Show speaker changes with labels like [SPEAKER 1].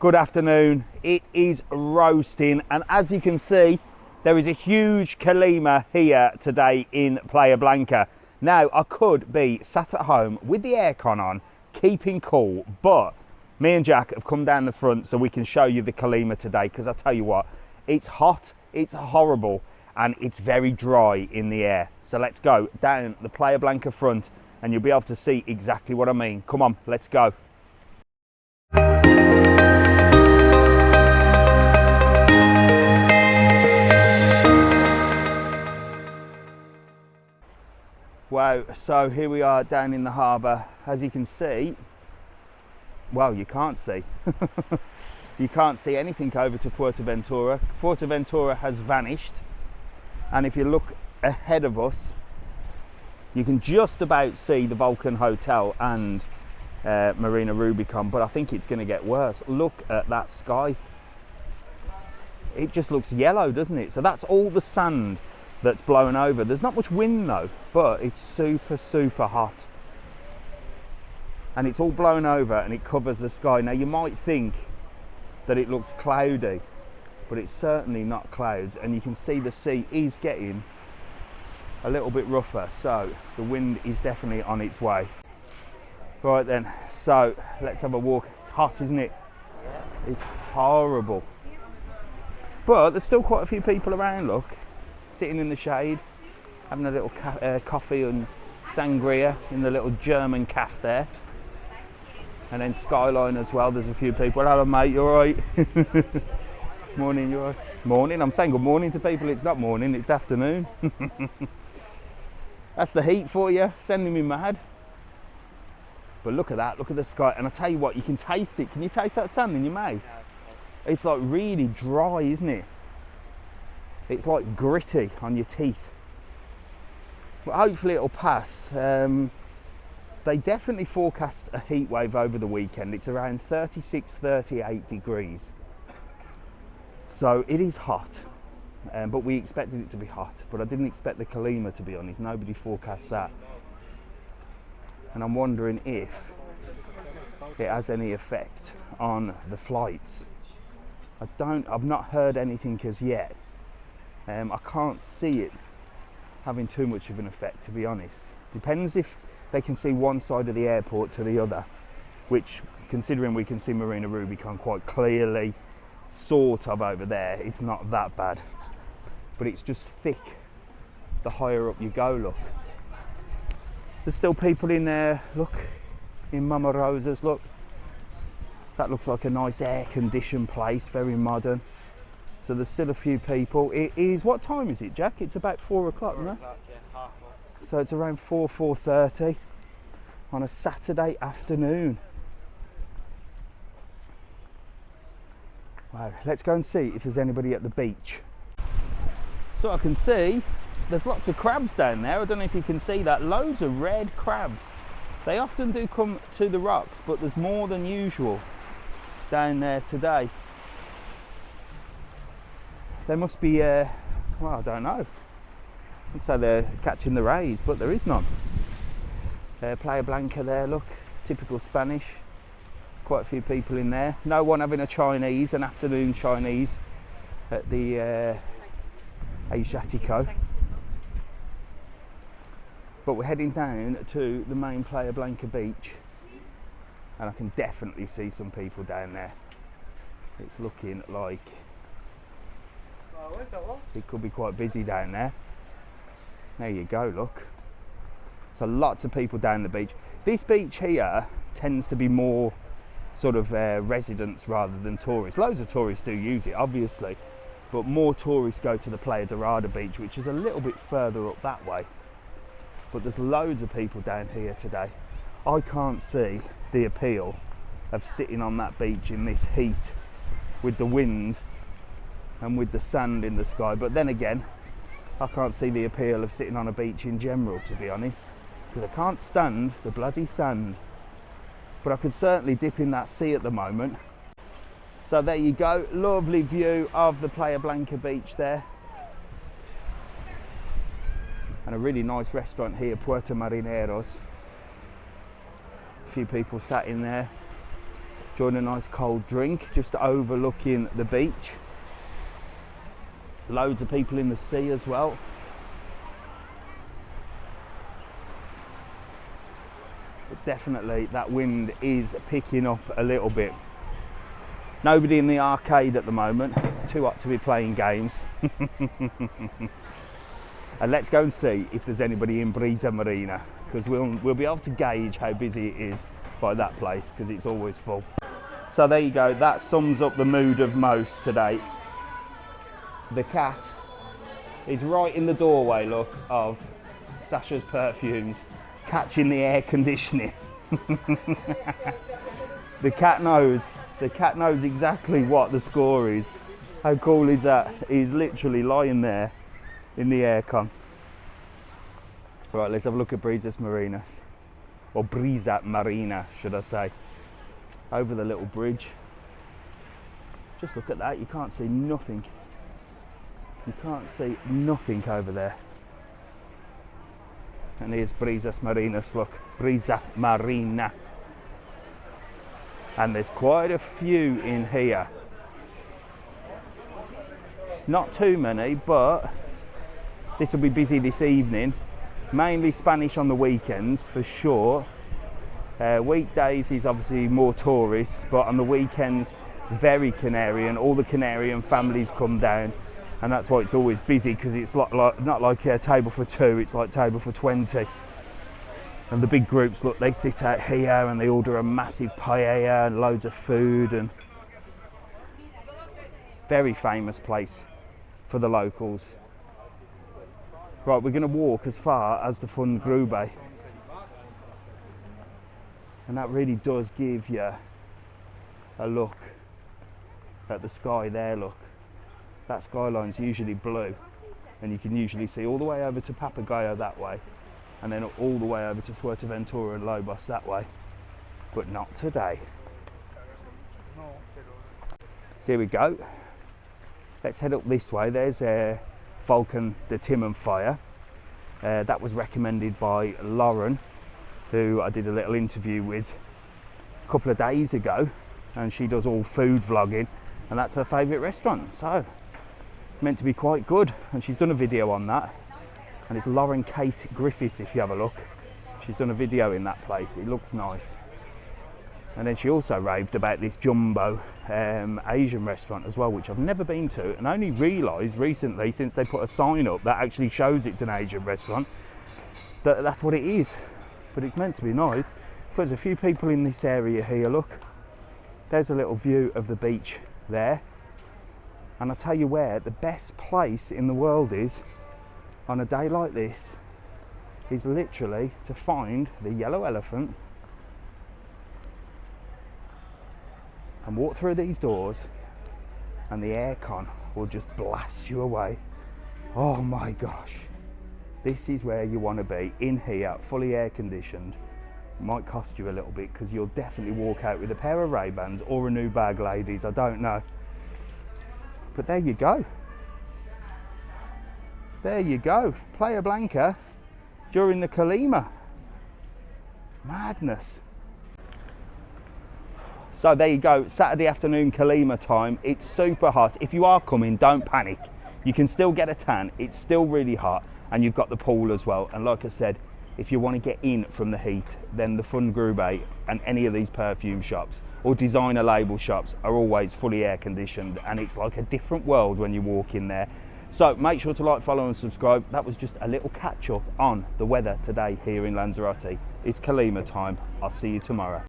[SPEAKER 1] Good afternoon. It is roasting, and as you can see, there is a huge Calima here today in Playa Blanca. Now, I could be sat at home with the aircon on, keeping cool, but me and Jack have come down the front so we can show you the Calima today, because I tell you what, it's hot, it's horrible, and it's very dry in the air. So let's go down the Playa Blanca front and you'll be able to see exactly what I mean. Come on, let's go. Wow, so here we are down in the harbour. As you can see, well, you can't see. You can't see anything over to Fuerteventura. Fuerteventura has vanished. And if you look ahead of us, you can just about see the Vulcan Hotel and Marina Rubicon, but I think it's going to get worse. Look at that sky. It just looks yellow, doesn't it? So that's all the sand that's blown over. There's not much wind though, but it's super hot. And it's all blown over and it covers the sky. Now you might think that it looks cloudy, but it's certainly not clouds, and you can see the sea is getting a little bit rougher, so the wind is definitely on its way. Right then, so let's have a walk. It's hot, isn't it? It's horrible. But there's still quite a few people around, look, sitting in the shade, having a little coffee and sangria in the little German cafe there. And then Skyline as well, there's a few people. Hello mate, you alright? Morning, you alright? Morning, I'm saying good morning to people. It's not morning, it's afternoon. That's the heat for you, sending me mad. But look at that, look at the sky. And I tell you what, you can taste it. Can you taste that sand in your mouth? It's like really dry, isn't it? It's like gritty on your teeth. But hopefully it'll pass. They definitely forecast a heat wave over the weekend. It's around 36, 38 degrees. So it is hot, but we expected it to be hot. But I didn't expect the Calima, to be honest. Nobody forecast that. And I'm wondering if it has any effect on the flights. I've not heard anything as yet. I can't see it having too much of an effect, to be honest. Depends if they can see one side of the airport to the other, which, considering we can see Marina Rubicon quite clearly, sort of over there, it's not that bad. But it's just thick the higher up you go, look. There's still people in there, look, in Mama Rosa's, look. That looks like a nice air-conditioned place, very modern. So there's still a few people. It is, what time is it, Jack? It's about 4 o'clock, isn't it?
[SPEAKER 2] Yeah, half 4.
[SPEAKER 1] So it's around 4:30 on a Saturday afternoon. Wow, let's go and see if there's anybody at the beach. So I can see there's lots of crabs down there. I don't know if you can see that. Loads of red crabs. They often do come to the rocks, but there's more than usual down there today. They must be, well, I don't know. I'd say they're catching the rays, but there is none. Playa Blanca there, look, typical Spanish. Quite a few people in there. No one having a Chinese, an afternoon Chinese at the Asiatico. But we're heading down to the main Playa Blanca beach, and I can definitely see some people down there. It's looking like it could be quite busy down there. There you go, look. So lots of people down the beach. This beach here tends to be more sort of residents rather than tourists. Loads of tourists do use it, obviously, but more tourists go to the Playa Dorada beach, which is a little bit further up that way. But there's loads of people down here today. I can't see the appeal of sitting on that beach in this heat with the wind and with the sand in the sky. But then again, I can't see the appeal of sitting on a beach in general, to be honest, because I can't stand the bloody sand. But I could certainly dip in that sea at the moment. So there you go, lovely view of the Playa Blanca beach there. And a really nice restaurant here, Puerto Marineros. A few people sat in there, enjoying a nice cold drink, just overlooking the beach. Loads of people in the sea as well. But definitely that wind is picking up a little bit. Nobody in the arcade at the moment. It's too hot to be playing games. And let's go and see if there's anybody in Breza Marina, because we'll be able to gauge how busy it is by that place, because it's always full. So there you go, that sums up the mood of most today. The cat is right in the doorway, look, of Sasha's perfumes, catching the air conditioning. The cat knows exactly what the score is. How cool is that? He's literally lying there in the aircon. Right, let's have a look at Breza Marina, or Breza Marina, should I say. Over the little bridge. Just look at that, you can't see nothing. You can't see nothing over there. And here's Breza Marina, look, Breza Marina. And there's quite a few in here. Not too many, but this will be busy this evening. Mainly Spanish on the weekends for sure. Weekdays is obviously more tourists, but on the weekends very Canarian. All the Canarian families come down, and that's why it's always busy, because it's not like a table for two, it's like table for 20. And the big groups, look, they sit out here and they order a massive paella and loads of food, and very famous place for the locals. Right, we're going to walk as far as the Fund Grube, and that really does give you a look at the sky there. Look, that skyline's usually blue, and you can usually see all the way over to Papagayo that way, and then all the way over to Fuerteventura and Lobos that way, but not today. So here we go. Let's head up this way. There's a Volcan de Timon fire. That was recommended by Lauren, who I did a little interview with a couple of days ago, and she does all food vlogging, and that's her favourite restaurant, so it's meant to be quite good, and she's done a video on that. And it's Lauren Kate Griffiths, if you have a look. She's done a video in that place, it looks nice. And then she also raved about this jumbo Asian restaurant as well, which I've never been to, and only realised recently, since they put a sign up that actually shows it's an Asian restaurant, that that's what it is. But it's meant to be nice. There's a few people in this area here, look. There's a little view of the beach there. And I'll tell you where the best place in the world is on a day like this is literally to find the yellow elephant and walk through these doors, and the aircon will just blast you away. Oh my gosh, this is where you want to be, in here, fully air conditioned. It might cost you a little bit, because you'll definitely walk out with a pair of Ray-Bans or a new bag, ladies, I don't know. But there you go. There you go, Playa Blanca during the Calima. Madness. So there you go, Saturday afternoon Calima time. It's super hot. If you are coming, don't panic. You can still get a tan, it's still really hot, and you've got the pool as well. And like I said, if you want to get in from the heat, then the Fund Grube and any of these perfume shops or designer label shops are always fully air conditioned, and it's like a different world when you walk in there. So make sure to like, follow and subscribe. That was just a little catch up on the weather today here in Lanzarote. It's Calima time. I'll see you tomorrow.